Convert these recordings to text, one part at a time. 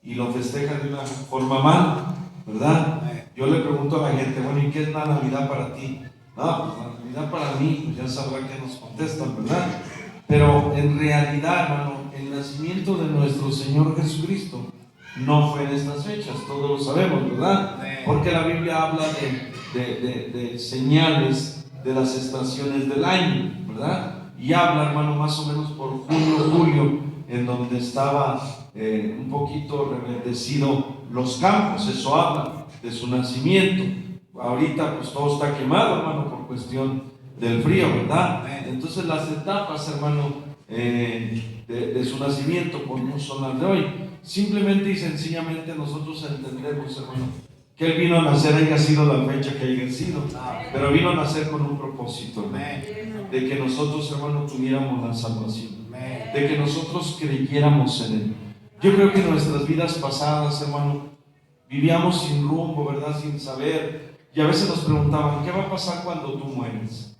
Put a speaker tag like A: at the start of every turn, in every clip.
A: y lo festeja de una forma mal, ¿verdad? Yo le pregunto a la gente, bueno, ¿y qué es la Navidad para ti? No, pues la Navidad para mí, pues ya sabrá que nos contestan, ¿verdad? Pero en realidad, hermano, el nacimiento de nuestro Señor Jesucristo no fue en estas fechas, todos lo sabemos, ¿verdad? Porque la Biblia habla de señales de las estaciones del año, ¿verdad? Y habla, hermano, más o menos por junio, julio, en donde estaba un poquito reverdecido los campos. Eso habla de su nacimiento. Ahorita pues todo está quemado, hermano, por cuestión del frío, ¿verdad? Entonces las etapas, hermano, de su nacimiento pues no son las de hoy. Simplemente y sencillamente nosotros entendemos, hermano, que Él vino a nacer, haya sido la fecha que haya sido, pero vino a nacer con un propósito, hermano, de que nosotros, hermano, tuviéramos la salvación, de que nosotros creyéramos en Él. Yo creo que en nuestras vidas pasadas, hermano, vivíamos sin rumbo, ¿verdad? Sin saber, y a veces nos preguntaban, ¿qué va a pasar cuando tú mueres?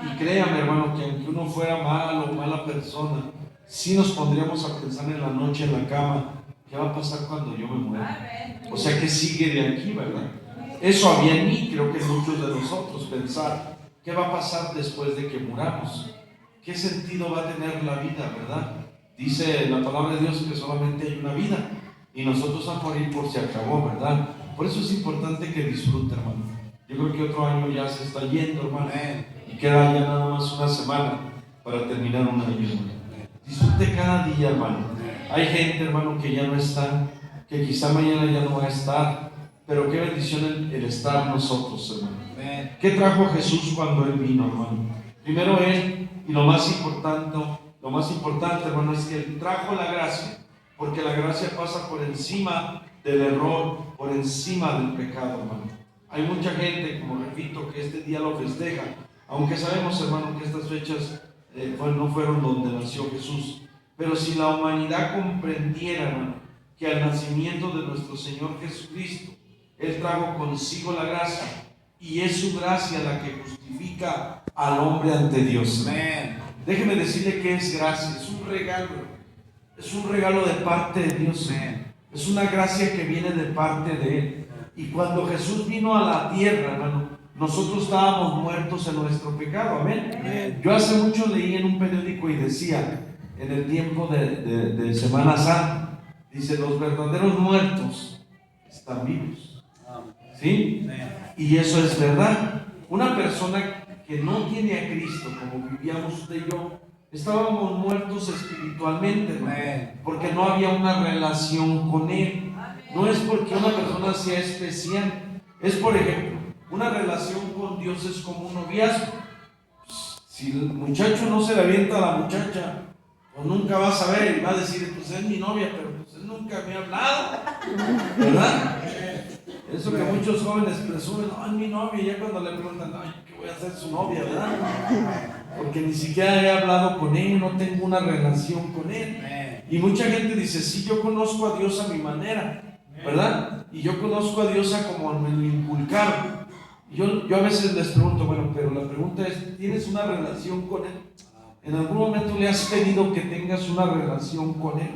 A: Y créame, hermano, que aunque uno fuera malo o mala persona, sí nos pondríamos a pensar en la noche en la cama, ¿qué va a pasar cuando yo me muera? O sea, ¿qué sigue de aquí, verdad? Eso había en mí, creo que en muchos de nosotros, pensar, ¿qué va a pasar después de que muramos? ¿Qué sentido va a tener la vida, verdad? Dice la palabra de Dios que solamente hay una vida y nosotros a morir por si acabó, ¿verdad? Por eso es importante que disfrute, hermano. Yo creo que otro año ya se está yendo, hermano, y queda ya nada más una semana para terminar un año, hermano. Disfrute cada día, hermano. Hay gente, hermano, que ya no está, que quizá mañana ya no va a estar, pero qué bendición el estar nosotros, hermano. ¿Qué trajo Jesús cuando Él vino, hermano? Primero Él, y lo más importante, hermano, es que Él trajo la gracia, porque la gracia pasa por encima del error, por encima del pecado, hermano. Hay mucha gente, como repito, que este día lo festeja, aunque sabemos, hermano, que estas fechas no fueron donde nació Jesús. Pero si la humanidad comprendiera, hermano, que al nacimiento de nuestro Señor Jesucristo, Él trajo consigo la gracia, y es su gracia la que justifica al hombre ante Dios. Amén. Déjeme decirle que es gracia, es un regalo de parte de Dios. Amén. Es una gracia que viene de parte de Él. Y cuando Jesús vino a la tierra, hermano, nosotros estábamos muertos en nuestro pecado. Amén. Amén. Yo hace mucho leí en un periódico y decía, en el tiempo de Semana Santa, dice, los verdaderos muertos están vivos. ¿Sí? Y eso es verdad. Una persona que no tiene a Cristo, como vivíamos usted y yo, estábamos muertos espiritualmente, ¿no? Porque no había una relación con Él. No es porque una persona sea especial, es, por ejemplo, una relación con Dios es como un noviazgo. Si el muchacho no se le avienta a la muchacha, pues nunca va a saber y va a decir, pues es mi novia, pero pues él nunca me ha hablado, ¿verdad? Eso que muchos jóvenes presumen, ay, mi novia, y ya cuando le preguntan, ay, ¿qué voy a hacer su novia, verdad? Porque ni siquiera he hablado con él, no tengo una relación con él. Y mucha gente dice, sí, yo conozco a Dios a mi manera, ¿verdad? Y yo conozco a Dios a como me lo inculcaron. Yo a veces les pregunto, bueno, pero la pregunta es, ¿tienes una relación con Él? ¿En algún momento le has pedido que tengas una relación con Él?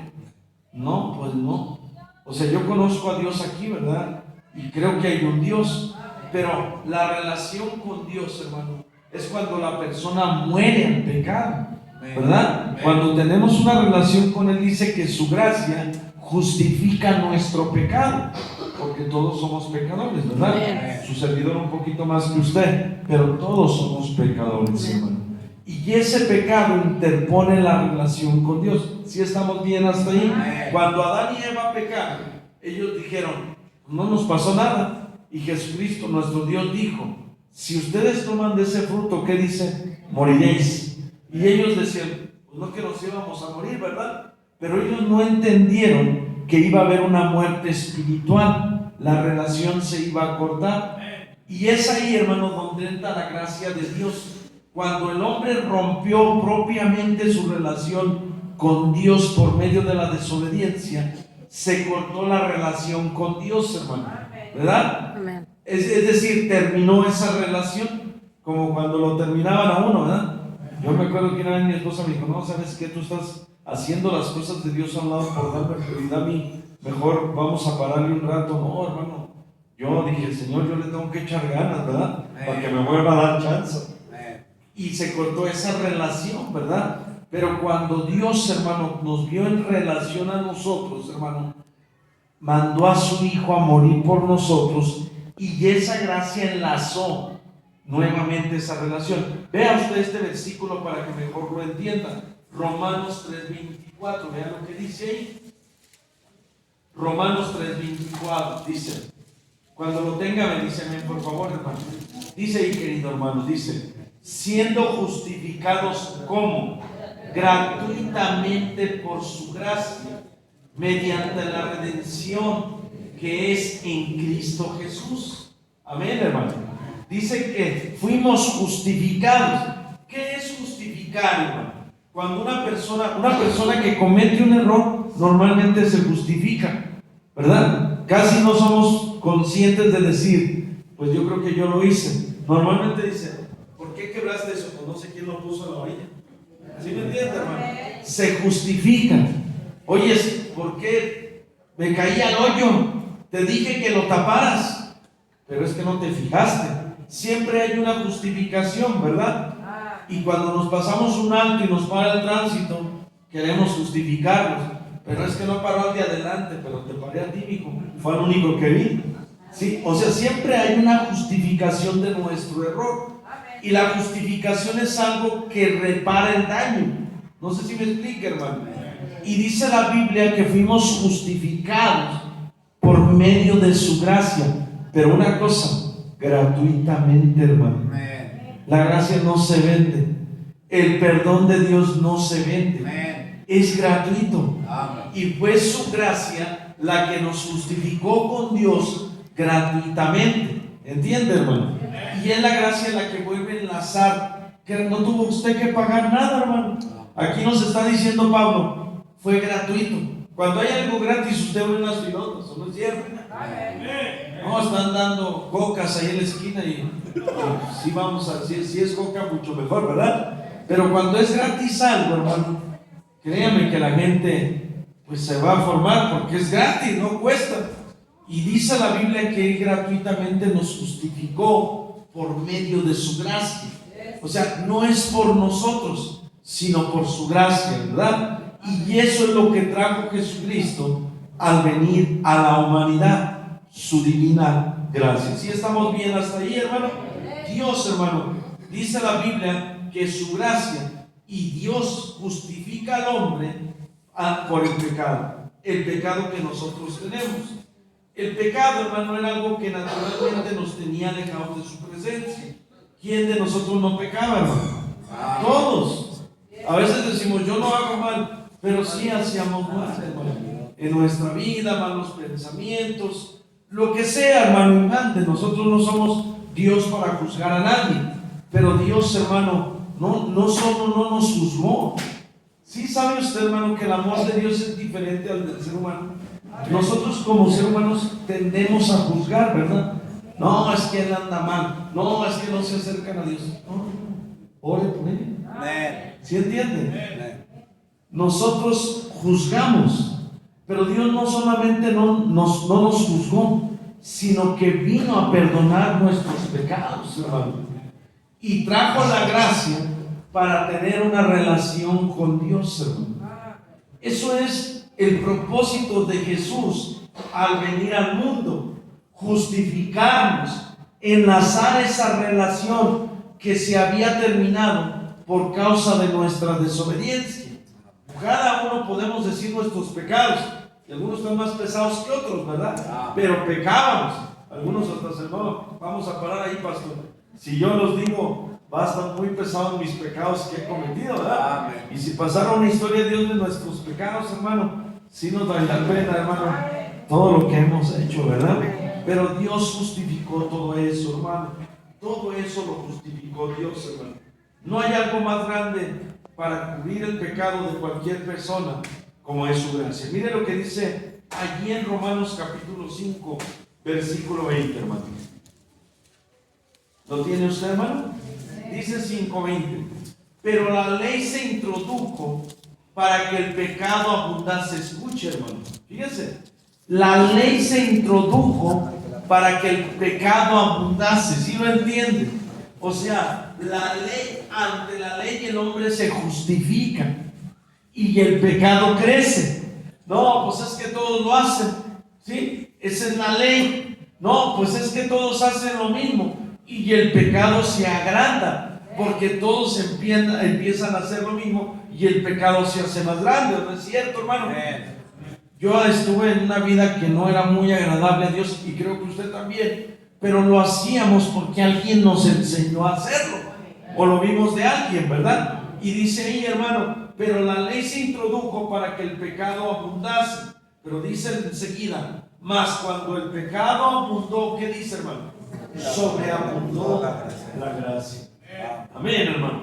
A: No, pues no. O sea, yo conozco a Dios aquí, ¿verdad? Y creo que hay un Dios, pero la relación con Dios, hermano, es cuando la persona muere al pecado, ¿verdad? Cuando tenemos una relación con Él, dice que su gracia justifica nuestro pecado, porque todos somos pecadores, ¿verdad? Su servidor un poquito más que usted, pero todos somos pecadores, hermano. Y ese pecado interpone la relación con Dios. ¿Sí estamos bien hasta ahí? Cuando Adán y Eva pecaron, ellos dijeron, no nos pasó nada. Y Jesucristo, nuestro Dios, dijo, si ustedes toman de ese fruto, ¿qué dice? Moriréis. Y ellos decían, pues no que nos íbamos a morir, ¿verdad? Pero ellos no entendieron que iba a haber una muerte espiritual. La relación se iba a cortar. Y es ahí, hermano, donde entra la gracia de Dios. Cuando el hombre rompió propiamente su relación con Dios por medio de la desobediencia, se cortó la relación con Dios, hermano, ¿verdad? Amén. Es decir, terminó esa relación, como cuando lo terminaban a uno, ¿verdad? Yo me acuerdo que una vez mi esposa me dijo, no, ¿sabes qué? Tú estás haciendo las cosas de Dios a un lado por darme prioridad a mí. mejor vamos a pararle un rato. No, hermano, yo dije, Señor, yo le tengo que echar ganas, ¿verdad? Para que me vuelva a dar chance. Y se cortó esa relación, ¿verdad? Pero cuando Dios, hermano, nos vio en relación a nosotros, hermano, mandó a su Hijo a morir por nosotros, y esa gracia enlazó nuevamente esa relación. Vea usted este versículo para que mejor lo entienda. Romanos 3:24, vea lo que dice ahí. Romanos 3:24 dice, cuando lo tenga me dice amén, por favor, hermano. Dice ahí, querido hermano, dice, siendo justificados como gratuitamente por su gracia, mediante la redención que es en Cristo Jesús. Amén, hermano. Dice que fuimos justificados. ¿Qué es justificar, hermano? Cuando una persona que comete un error, normalmente se justifica, ¿verdad? Casi no somos conscientes de decir, pues yo creo que yo lo hice. Normalmente dice, ¿por qué quebraste eso? Pues no sé quién lo puso a la orilla. ¿Sí me entiendes, hermano? Se justifica. Oye, ¿por qué me caí al hoyo? Te dije que lo taparas, pero es que no te fijaste. Siempre hay una justificación, ¿verdad? Y cuando nos pasamos un alto y nos para el tránsito, queremos justificarnos. Pero es que no paró al de adelante, pero te paré a ti, hijo. Fue el único que vi. ¿Sí? O sea, siempre hay una justificación de nuestro error. Y la justificación es algo que repara el daño. No sé si me explica, hermano. Y dice la Biblia que fuimos justificados por medio de su gracia. Pero una cosa, gratuitamente, hermano. La gracia no se vende. El perdón de Dios no se vende. Es gratuito. Y fue su gracia la que nos justificó con Dios gratuitamente. ¿Entiende, hermano? Y es la gracia la que vuelve a enlazar, que no tuvo usted que pagar nada, hermano. Aquí nos está diciendo Pablo, fue gratuito. Cuando hay algo gratis, usted ve unas filotas, ¿no es cierto? No, están dando cocas ahí en la esquina y sí, vamos a decir, si es coca, mucho mejor, ¿verdad? Pero cuando es gratis algo, hermano, créame que la gente pues se va a formar porque es gratis, no cuesta. Y dice la Biblia que Él gratuitamente nos justificó por medio de su gracia. O sea, no es por nosotros, sino por su gracia, ¿verdad? Y eso es lo que trajo Jesucristo al venir a la humanidad, su divina gracia. ¿Sí estamos bien hasta ahí, hermano? Dios, hermano, dice la Biblia que su gracia y Dios justifica al hombre por el pecado que nosotros tenemos. El pecado, hermano, era algo que naturalmente nos tenía alejados de su presencia. ¿Quién de nosotros no pecaba, hermano? Todos. A veces decimos, yo no hago mal, pero sí hacíamos mal, hermano. En nuestra vida, malos pensamientos, lo que sea, hermano, infante. Nosotros no somos Dios para juzgar a nadie, pero Dios, hermano, no solo no nos juzgó. Sí sabe usted, hermano, que el amor de Dios es diferente al del ser humano. Nosotros como seres humanos tendemos a juzgar, ¿verdad? No, es que él anda mal. No, es que no se acercan a Dios. No, ore por él. ¿Sí entiende? Nosotros juzgamos, pero Dios no solamente no nos juzgó, sino que vino a perdonar nuestros pecados, hermano. Y trajo la gracia para tener una relación con Dios, hermano. Eso es el propósito de Jesús al venir al mundo, justificarnos, enlazar esa relación que se había terminado por causa de nuestra desobediencia. Cada uno podemos decir nuestros pecados, y algunos están más pesados que otros, ¿verdad? Pero pecábamos. Algunos hasta se no, vamos a parar ahí, pastor. Si yo los digo, bastan muy pesados mis pecados que he cometido, ¿verdad? Y si pasara una historia de Dios de nuestros pecados, hermano, sí nos daría pena, hermano, todo lo que hemos hecho, ¿verdad? Pero Dios justificó todo eso, hermano. Todo eso lo justificó Dios, hermano. No hay algo más grande para cubrir el pecado de cualquier persona como es su gracia. Mire lo que dice allí en Romanos capítulo 5, versículo 20, hermano. ¿Lo tiene usted, hermano? Dice 5:20. Pero la ley se introdujo para que el pecado abundase. Escuche, hermano. Fíjese. La ley se introdujo para que el pecado abundase. ¿Sí lo entienden? O sea, ante la ley el hombre se justifica y el pecado crece. No, pues es que todos lo hacen, ¿sí? Esa es la ley. No, pues es que todos hacen lo mismo y el pecado se agranda porque todos empiezan a hacer lo mismo y el pecado se hace más grande. ¿No es cierto, hermano? Yo estuve en una vida que no era muy agradable a Dios y creo que usted también, pero lo hacíamos porque alguien nos enseñó a hacerlo o lo vimos de alguien, ¿verdad? Y dice ahí, hermano, pero la ley se introdujo para que el pecado abundase, pero dice enseguida, mas cuando el pecado abundó, ¿qué dice, hermano? Sobreabundó la gracia. Amén, hermano.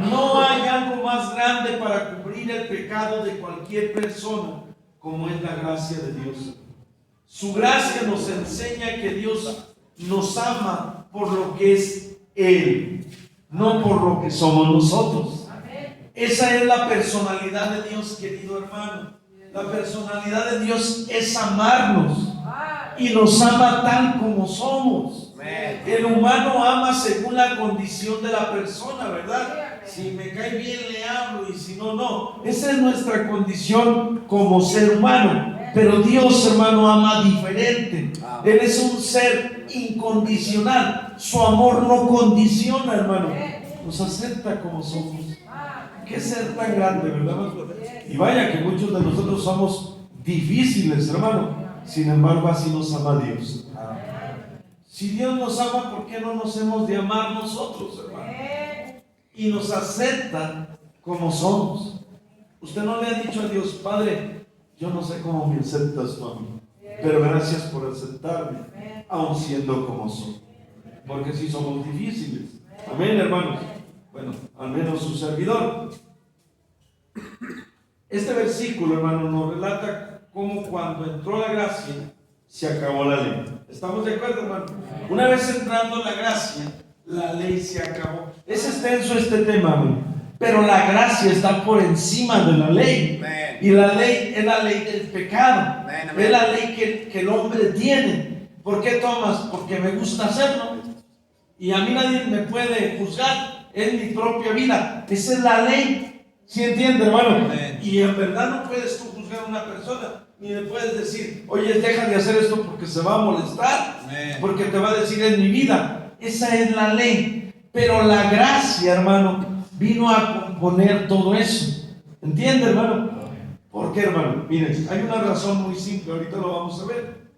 A: No hay algo más grande para cubrir el pecado de cualquier persona como es la gracia de Dios. Su gracia nos enseña que Dios nos ama por lo que es Él, no por lo que somos nosotros. Esa es la personalidad de Dios, querido hermano. La personalidad de Dios es amarnos y nos ama tal como somos. El humano ama según la condición de la persona, ¿verdad? Si me cae bien le hablo y si no, no. Esa es nuestra condición como ser humano. Pero Dios, hermano, ama diferente. Él es un ser incondicional. Su amor no condiciona, hermano. Nos acepta como somos. Qué ser tan grande, ¿verdad? Y vaya que muchos de nosotros somos difíciles, hermano. Sin embargo, así nos ama Dios. Si Dios nos ama, ¿por qué no nos hemos de amar nosotros, hermano? Y nos acepta como somos. Usted no le ha dicho a Dios, Padre, yo no sé cómo me aceptas tú a mí, pero gracias por aceptarme, aun siendo como soy. Porque si somos difíciles. Amén, hermanos. Bueno, al menos su servidor. Este versículo, hermano, nos relata cómo cuando entró la gracia, se acabó la ley. ¿Estamos de acuerdo, hermano? Una vez entrando la gracia, la ley se acabó. Es extenso este tema, hermano, pero la gracia está por encima de la ley. Y la ley es la ley del pecado. Es la ley que el hombre tiene. ¿Por qué tomas? Porque me gusta hacerlo. Y a mí nadie me puede juzgar. Es mi propia vida. Esa es la ley. ¿Sí entiende, hermano? Y en verdad no puedes tú juzgar a una persona. Ni le puedes decir, oye, deja de hacer esto porque se va a molestar. Porque te va a decir, es mi vida. Esa es la ley. Pero la gracia, hermano, vino a componer todo eso. ¿Entiende, hermano? ¿Por qué, hermano? Miren, hay una razón muy simple. Ahorita lo vamos a ver.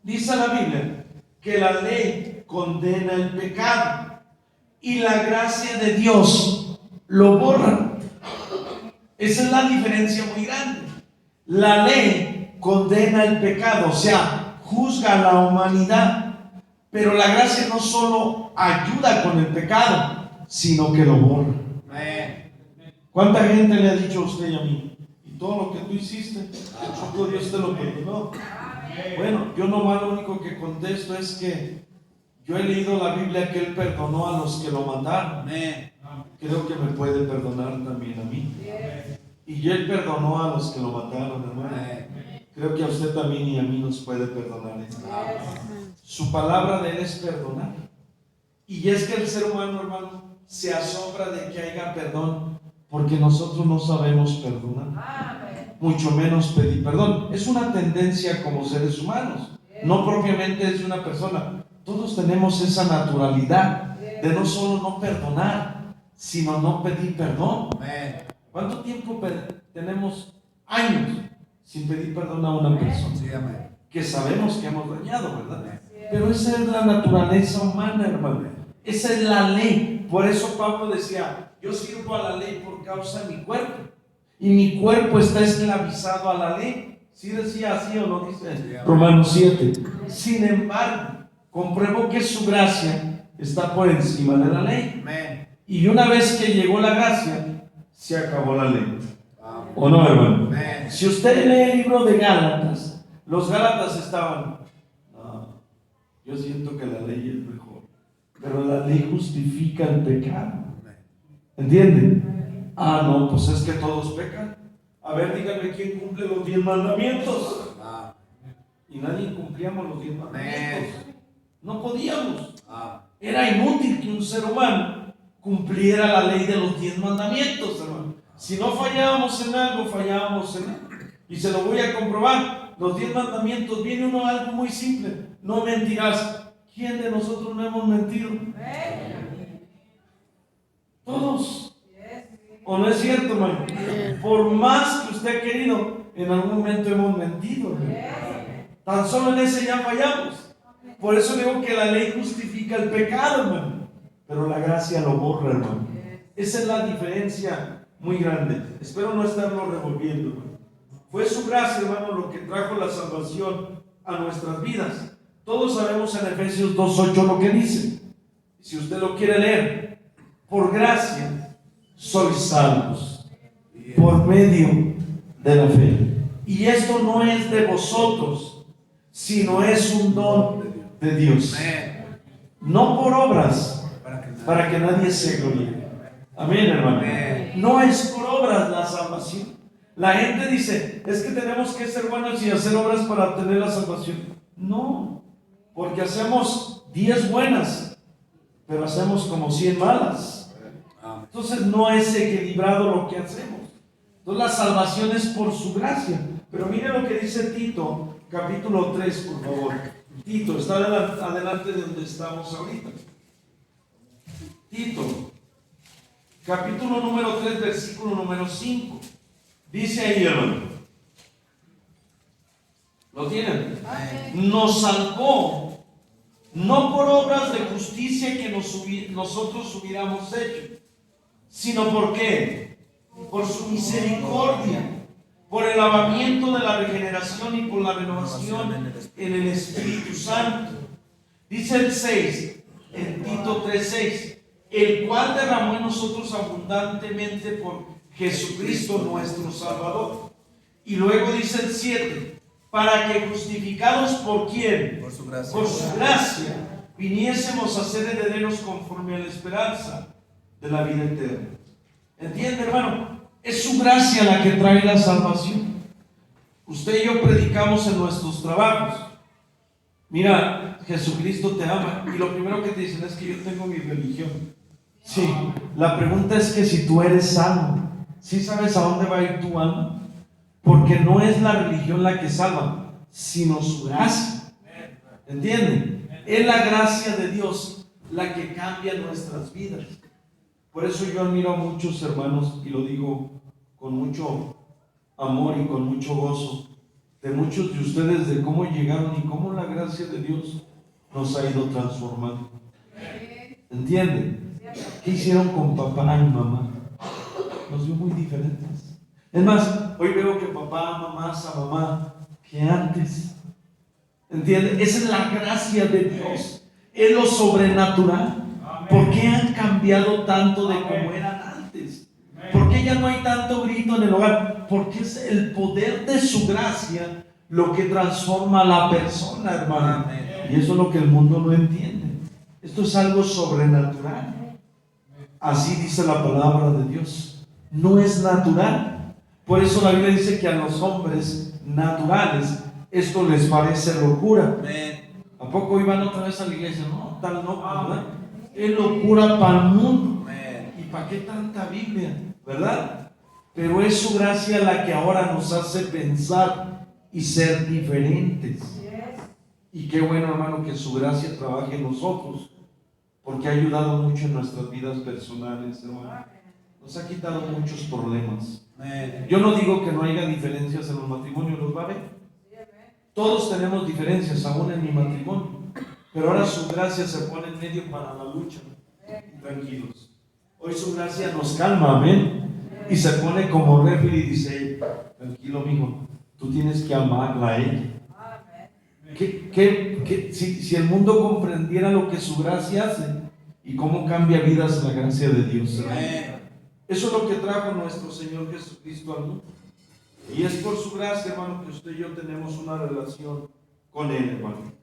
A: Dice la Biblia que la ley condena el pecado y la gracia de Dios lo borra. Esa es la diferencia muy grande. La ley condena el pecado, o sea, juzga a la humanidad, pero la gracia no solo ayuda con el pecado, sino que lo borra. ¿Cuánta gente le ha dicho a usted y a mí? Y todo lo que tú hiciste, poco Dios te lo perdonó. Bueno, yo nomás lo único que contesto es que yo he leído la Biblia que Él perdonó a los que lo mataron. Creo que me puede perdonar también a mí. Y Él perdonó a los que lo mataron, hermano. Creo que a usted también y a mí nos puede perdonar. Su palabra de Él es perdonar. Y es que el ser humano, hermano, se asombra de que haya perdón, porque nosotros no sabemos perdonar, mucho menos pedir perdón. Es una tendencia como seres humanos, no propiamente es de una persona. Todos tenemos esa naturalidad de no solo no perdonar, sino no pedir perdón. ¿Cuánto tiempo tenemos años sin pedir perdón a una persona que sabemos que hemos dañado, verdad? Pero esa es la naturaleza humana, hermano. Esa es la ley. Por eso Pablo decía, yo sirvo a la ley por causa de mi cuerpo, y mi cuerpo está esclavizado a la ley. ¿Sí decía así o no dice? Romanos 7. Sin embargo, compruebo que su gracia está por encima de la ley. Y una vez que llegó la gracia, se acabó la ley. ¿O no, hermano? Si usted lee el libro de Gálatas, los Gálatas estaban, no, yo siento que la ley es mejor, pero la ley justifica el pecado. ¿Entienden? Ah, no, pues es que todos pecan. A ver, díganme quién cumple los 10 mandamientos. Y nadie cumplíamos los 10 mandamientos. No podíamos. Era inútil que un ser humano cumpliera la ley de los 10 mandamientos, hermano. Si no fallábamos en algo, fallábamos en algo. Y se lo voy a comprobar. Los 10 mandamientos, viene uno a algo muy simple. No mentirás. ¿Quién de nosotros no hemos mentido? Todos. ¿O no es cierto, hermano? Por más que usted ha querido, en algún momento hemos mentido, hermano. Tan solo en ese ya fallamos. Por eso digo que la ley justifica el pecado, hermano, pero la gracia lo borra, hermano. Esa es la diferencia muy grande. Espero no estarlo revolviendo, hermano. Fue su gracia, hermano, lo que trajo la salvación a nuestras vidas. Todos sabemos en Efesios 2:8 lo que dice. Si usted lo quiere leer, por gracia sois salvos por medio de la fe. Y esto no es de vosotros, sino es un don de Dios. No por obras, para que nadie se gloríe. Amén, hermano. No es por obras la salvación. La gente dice, es que tenemos que ser buenos y hacer obras para obtener la salvación. No, porque hacemos 10 buenas, pero hacemos como 100 malas. Entonces no es equilibrado lo que hacemos. Entonces la salvación es por su gracia. Pero mire lo que dice Tito, capítulo 3, por favor. Tito, está adelante de donde estamos ahorita. Tito, capítulo número 3, versículo número 5. Dice ahí, hermano. ¿Lo tienen? Nos salvó, no por obras de justicia que nosotros hubiéramos hecho, sino por qué, por su misericordia, por el lavamiento de la regeneración y por la renovación en el Espíritu Santo. Dice el 6, en Tito 3:6, el cual derramó en nosotros abundantemente por Jesucristo nuestro Salvador. Y luego dice el 7, para que justificados por ¿quién? Por su gracia, viniésemos a ser herederos conforme a la esperanza de la vida eterna. ¿Entiende, hermano? Es su gracia la que trae la salvación. Usted y yo predicamos en nuestros trabajos. Mira, Jesucristo te ama. Y lo primero que te dicen es que yo tengo mi religión. Sí, la pregunta es que si tú eres salvo, ¿sí sabes a dónde va a ir tu alma? Porque no es la religión la que salva, sino su gracia. ¿Entienden? Es la gracia de Dios la que cambia nuestras vidas. Por eso yo admiro a muchos hermanos, y lo digo con mucho amor y con mucho gozo, de muchos de ustedes, de cómo llegaron y cómo la gracia de Dios nos ha ido transformando. ¿Entienden? ¿Qué hicieron con papá y mamá? Nos vio muy diferentes. Es más, hoy veo que papá ama más a mamá que antes. ¿Entienden? Esa es la gracia de Dios. Es lo sobrenatural. ¿Por qué han cambiado tanto de como eran antes? ¿Por qué ya no hay tanto grito en el hogar? Porque es el poder de su gracia lo que transforma a la persona, hermano. Y eso es lo que el mundo no entiende. Esto es algo sobrenatural. Así dice la palabra de Dios. No es natural. Por eso la Biblia dice que a los hombres naturales esto les parece locura. ¿A poco iban otra vez a la iglesia? No, tal no, ¿verdad? Es locura para el mundo. ¿Y para qué tanta Biblia? ¿Verdad? Pero es su gracia la que ahora nos hace pensar y ser diferentes. Y qué bueno, hermano, que su gracia trabaje en nosotros, porque ha ayudado mucho en nuestras vidas personales, hermano. Nos ha quitado muchos problemas. Yo no digo que no haya diferencias en los matrimonios, los va a ver. Todos tenemos diferencias, aún en mi matrimonio. Pero ahora su gracia se pone en medio para la lucha. Tranquilos. Hoy su gracia nos calma, amén. Y se pone como refri y dice, tranquilo, mijo, tú tienes que amarla a ella. Si el mundo comprendiera lo que su gracia hace y cómo cambia vidas la gracia de Dios. Eso es lo que trajo nuestro Señor Jesucristo al mundo. Y es por su gracia, hermano, que usted y yo tenemos una relación con Él, hermano.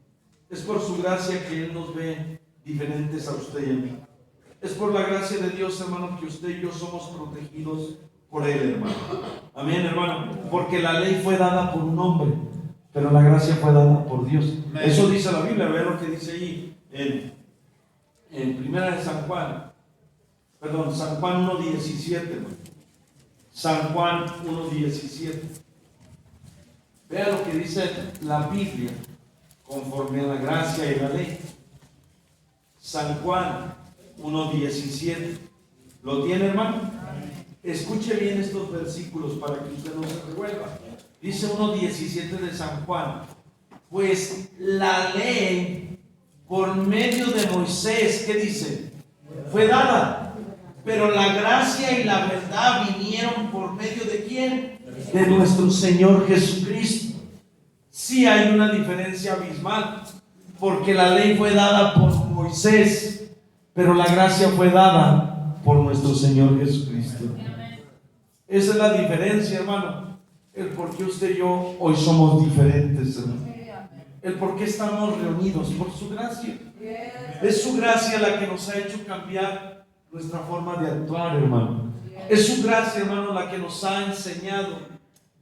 A: Es por su gracia que Él nos ve diferentes a usted y a mí. Es por la gracia de Dios, hermano, que usted y yo somos protegidos por Él, hermano. Amén, hermano. Porque la ley fue dada por un hombre, pero la gracia fue dada por Dios. Eso dice la Biblia. Vean lo que dice ahí en Primera de San Juan. Perdón, San Juan 1:17, hermano. San Juan 1:17. Vean lo que dice la Biblia conforme a la gracia y la ley. San Juan 1:17. ¿Lo tiene, hermano? Escuche bien estos versículos para que usted no se revuelva. Dice 1:17 de San Juan: pues la ley por medio de Moisés, ¿qué dice? Fue dada, pero la gracia y la verdad vinieron por medio de ¿quién? De nuestro Señor Jesucristo. Sí hay una diferencia abismal, porque la ley fue dada por Moisés, pero la gracia fue dada por nuestro Señor Jesucristo. Esa es la diferencia, hermano. El por qué usted y yo hoy somos diferentes, hermano. El por qué estamos reunidos, por su gracia. Es su gracia la que nos ha hecho cambiar nuestra forma de actuar, hermano. Es su gracia, hermano, la que nos ha enseñado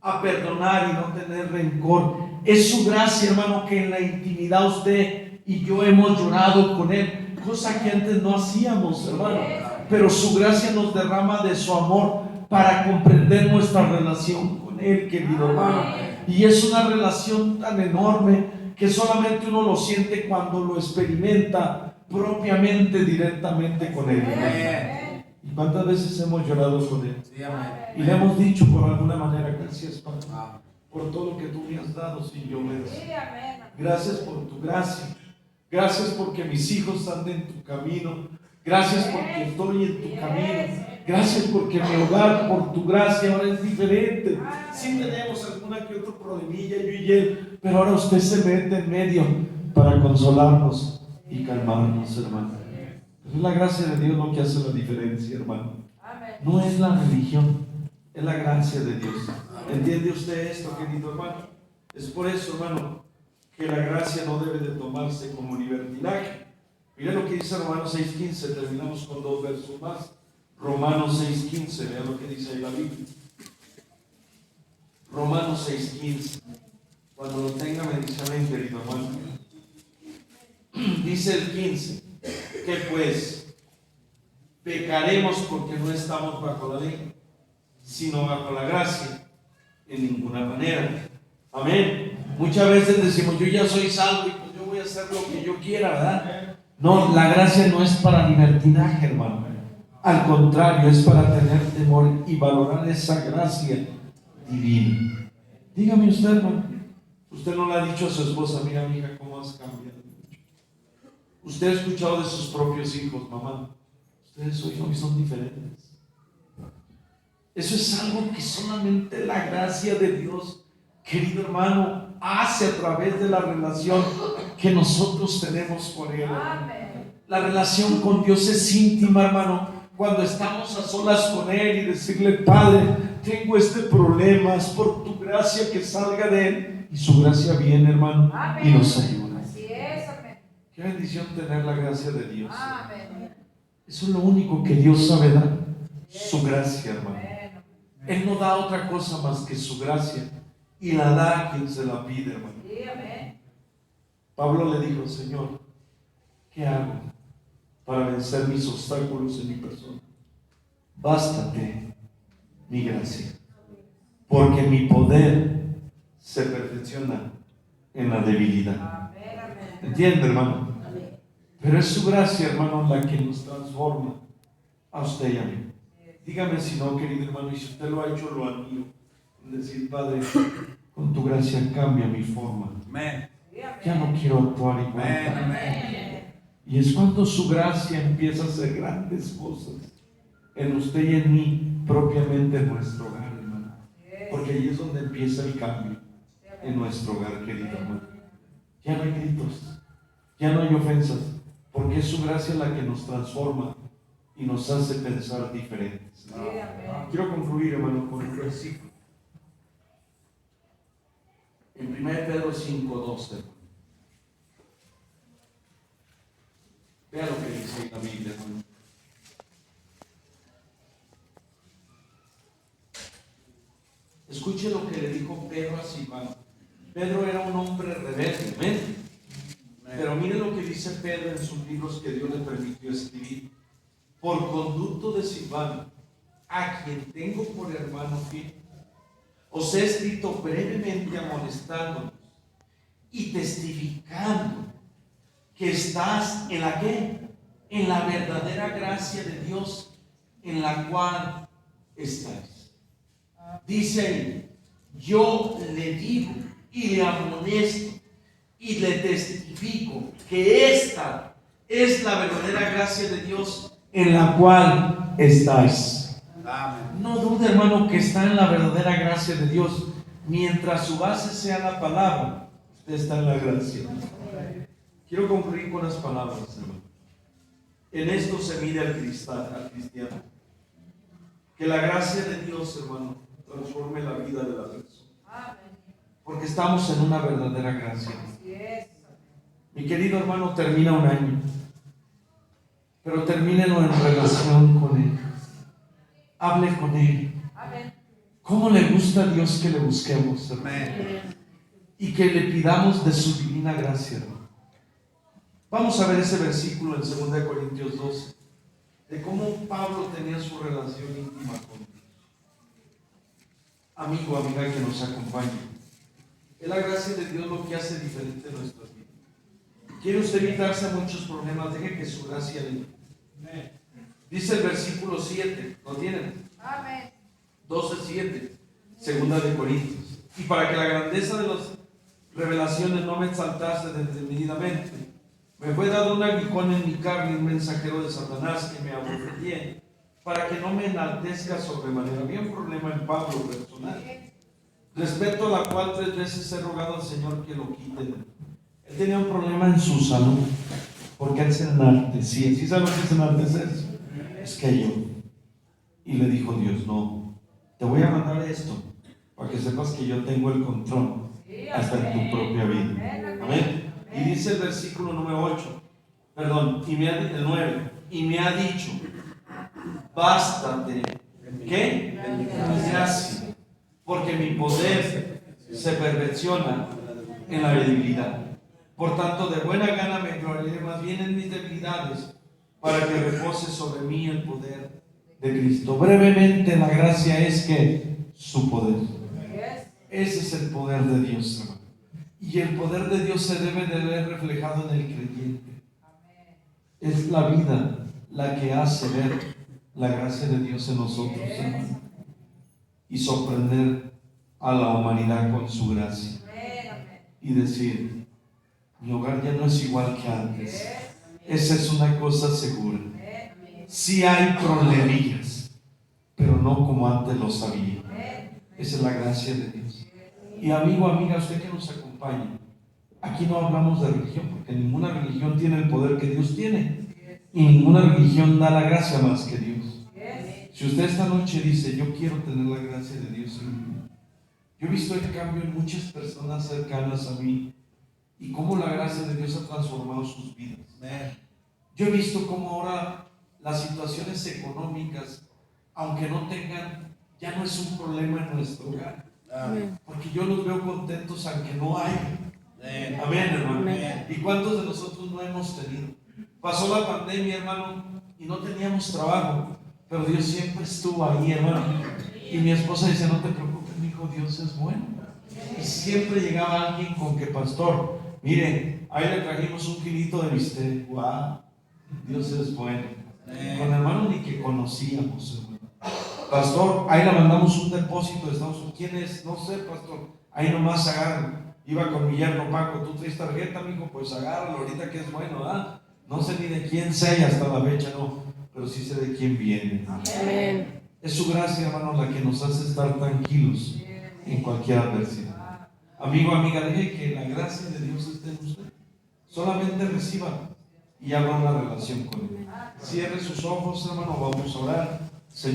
A: a perdonar y no tener rencor. Es su gracia, hermano, que en la intimidad usted y yo hemos llorado con Él, cosa que antes no hacíamos, hermano. Pero su gracia nos derrama de su amor para comprender nuestra relación con Él, querido hermano. Y es una relación tan enorme que solamente uno lo siente cuando lo experimenta propiamente, directamente con Él. ¿Y cuántas veces hemos llorado con Él? Y le hemos dicho por alguna manera: gracias, Padre, por todo lo que tú me has dado sin yo merecer. Gracias por tu gracia. Gracias porque mis hijos andan en tu camino. Gracias porque estoy en tu camino. Gracias porque mi hogar, por tu gracia, ahora es diferente. Sí tenemos alguna que otra problemilla, yo y él, pero ahora usted se mete en medio para consolarnos y calmarnos, hermano. Es la gracia de Dios lo que hace la diferencia, hermano. No es la religión, es la gracia de Dios. ¿Entiende usted esto, querido hermano? Es por eso, hermano, que la gracia no debe de tomarse como libertinaje. Mira lo que dice Romanos 6:15. Terminamos con 2 versos más. Romanos 6:15, vean lo que dice ahí la Biblia. Romanos 6:15. Cuando lo tenga me dice amén, querido hermano. Dice el 15, que pues pecaremos porque no estamos bajo la ley, sino bajo la gracia, en ninguna manera. Amén. Muchas veces decimos: yo ya soy salvo y pues yo voy a hacer lo que yo quiera, ¿verdad? No, la gracia no es para libertinaje, hermano. Al contrario, es para tener temor y valorar esa gracia divina. Dígame usted, hermano, usted no le ha dicho a su esposa: mira, mi hija, cómo has cambiado mucho. Usted ha escuchado de sus propios hijos: mamá, ustedes hoy son diferentes. Eso es algo que solamente la gracia de Dios, querido hermano, hace a través de la relación que nosotros tenemos con Él. La relación con Dios es íntima, hermano. Cuando estamos a solas con Él y decirle: Padre, tengo este problema, es por tu gracia que salga de Él. Y su gracia viene, hermano, y nos ayuda.
B: Así es, amén.
A: Qué bendición tener la gracia de Dios.
B: Amén.
A: Eso es lo único que Dios sabe dar, su gracia, hermano. Él no da otra cosa más que su gracia, y la da a quien se la pide, hermano.
B: Sí, amén.
A: Pablo le dijo: Señor, ¿qué hago para vencer mis obstáculos en mi persona? Bástate mi gracia, porque mi poder se perfecciona en la debilidad.
B: Amén, amén.
A: ¿Entiende, hermano?
B: Amén.
A: Pero es su gracia, hermano, la que nos transforma a usted y a mí. Dígame si no, querido hermano, y si usted lo ha hecho, lo admiro. En decir: Padre, con tu gracia cambia mi forma.
C: Amén.
A: Ya no quiero actuar igual.
B: Amén.
A: Y es cuando su gracia empieza a hacer grandes cosas en usted y en mí, propiamente en nuestro hogar, hermano. Porque ahí es donde empieza el cambio en nuestro hogar, querido hermano. Ya no hay gritos, ya no hay ofensas, porque es su gracia la que nos transforma y nos hace pensar diferentes. Quiero concluir, hermano, con un versículo. En 1 Pedro 5:12. Vea lo que dice la Biblia, hermano. Pedro a Silvano. Pedro era un hombre rebelde, ¿ven? Pero mire lo que dice Pedro en sus libros que Dios le permitió escribir. Por conducto de Silvano, a quien tengo por hermano fiel, os he escrito brevemente amonestándonos y testificando que estás en la ¿qué? En la verdadera gracia de Dios en la cual estáis. Dice ahí, yo le digo y le amonesto y le testifico que esta es la verdadera gracia de Dios en la cual estáis. Amén. No dude, hermano, que está en la verdadera gracia de Dios. Mientras su base sea la palabra, usted está en la gracia. Quiero concluir con las palabras, hermano. En esto se mide al cristiano. Que la gracia de Dios, hermano, transforme la vida de la persona. Porque estamos en una verdadera gracia. Mi querido hermano, termina un año, pero termínelo en relación con Él. Hable con Él. ¿Cómo le gusta a Dios que le busquemos, hermano? Y que le pidamos de su divina gracia, hermano. Vamos a ver ese versículo en 2 Corintios 12, de cómo Pablo tenía su relación íntima con Dios. Amigo, amiga que nos acompaña, es la gracia de Dios lo que hace diferente nuestras vidas. ¿Quiere usted evitarse muchos problemas? Deje que su gracia le... Dice el versículo 7, ¿lo tienen? Amén. 12:7, 2 Corintios. Y para que la grandeza de las revelaciones no me exaltase desmedidamente, me fue dado un aguijón en mi carne, un mensajero de Satanás que me aborrecía, para que no me enaltezca sobremanera. Había un problema en Pablo personal, respecto a la cual 3 veces he rogado al Señor que lo quite. Él tenía un problema en su salud, porque él se enaltecía. ¿Sí sabe lo que es enaltecer? Es que yo. Y le dijo Dios, no, te voy a mandar esto, para que sepas que yo tengo el control hasta en tu propia vida. Amén. Y dice el versículo número 8, perdón, el 9, y me ha dicho, bástate, ¿qué? Mi gracia, porque mi poder se perfecciona en la debilidad. Por tanto, de buena gana me gloriaré más bien en mis debilidades, para que repose sobre mí el poder de Cristo. Brevemente, la gracia es que su poder. Ese es el poder de Dios, hermano. Y el poder de Dios se debe de ver reflejado en el creyente. Es la vida la que hace ver la gracia de Dios en nosotros, hermano, y sorprender a la humanidad con su gracia y decir, mi hogar ya no es igual que antes. Esa es una cosa segura. Sí hay problemillas, pero no como antes lo sabía. Esa es la gracia de Dios. Y amigo, amiga, usted que nos acompaña, aquí no hablamos de religión, porque ninguna religión tiene el poder que Dios tiene, y ninguna religión da la gracia más que Dios. Si usted esta noche dice, yo quiero tener la gracia de Dios en mi vida, yo he visto el cambio en muchas personas cercanas a mí, y cómo la gracia de Dios ha transformado sus vidas. Yo he visto cómo ahora las situaciones económicas, aunque no tengan, ya no es un problema en nuestro hogar. Amén. Porque yo los veo contentos aunque no hay. Amén, hermano. Amén. ¿Y cuántos de nosotros no hemos tenido? Pasó la pandemia, hermano, y no teníamos trabajo, pero Dios siempre estuvo ahí, hermano. Y mi esposa dice, no te preocupes, mi hijo, Dios es bueno. Y siempre llegaba alguien con que, pastor, miren, ahí le trajimos un kilito de bistec. Wow, Dios es bueno. Con hermanos ni que conocíamos, hermano. Pastor, ahí le mandamos un depósito de Estados Unidos. ¿Quién es? No sé, pastor. Ahí nomás agarran. Iba con mi yerno Paco, ¿tú traes tarjeta, mijo? Pues agárralo ahorita que es bueno, ¿ah? No sé ni de quién sea y hasta la fecha no, pero sí sé de quién viene. Amén. Es su gracia, hermano, la que nos hace estar tranquilos en cualquier adversidad. Amigo, amiga, deje que la gracia de Dios esté en usted. Solamente reciba y haga una relación con Él. Cierre sus ojos, hermano, vamos a orar.